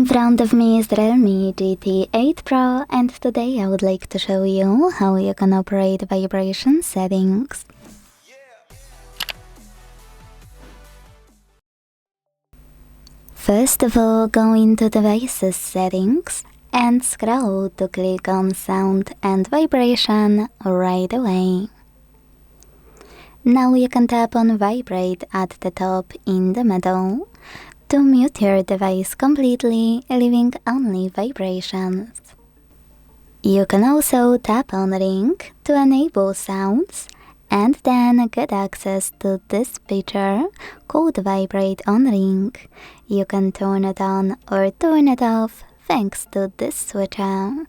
In front of me is REALME GT8 Pro, and today I would like to show you how you can operate vibration settings. First of all, go into Devices Settings and scroll to click on Sound and Vibration right away. Now you can tap on Vibrate at the top in the middle to mute your device completely, leaving only vibrations. You can also tap on Ring to enable sounds and then get access to this feature called Vibrate on Ring. You can turn it on or turn it off thanks to this switcher.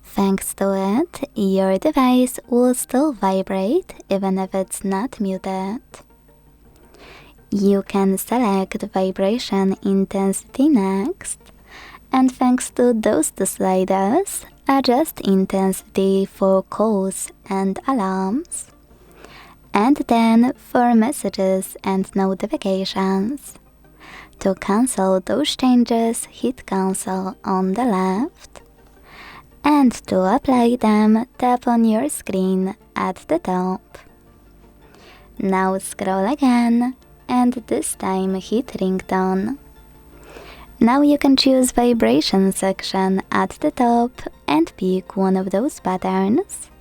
Thanks to it, your device will still vibrate even if it's not muted. You can select vibration intensity next, and thanks to those two sliders, adjust intensity for calls and alarms, and then for messages and notifications. To cancel those changes, hit cancel on the left, and to apply them, tap on your screen at the top. Now scroll again, and this time hit Ringtone. Now you can choose Vibration section at the top and pick one of those patterns.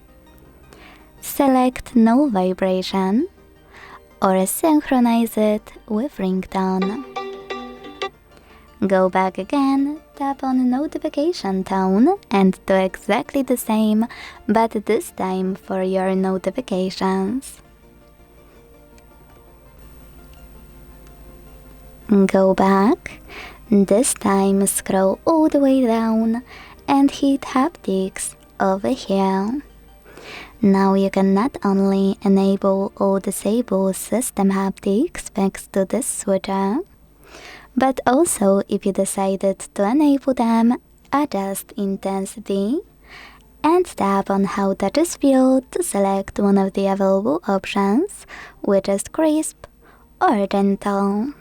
Select No Vibration or synchronize it with Ringtone. Go back again, tap on Notification Tone and do exactly the same, but this time for your notifications. Go back, this time scroll all the way down and hit Haptics over here. Now you can not only enable or disable system haptics thanks to this switcher, but also if you decided to enable them, adjust intensity and tap on How Touches Feel to select one of the available options, which is crisp or gentle.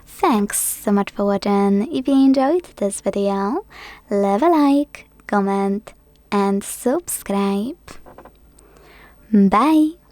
Thanks so much for watching. If you enjoyed this video, leave a like, comment and subscribe. Bye!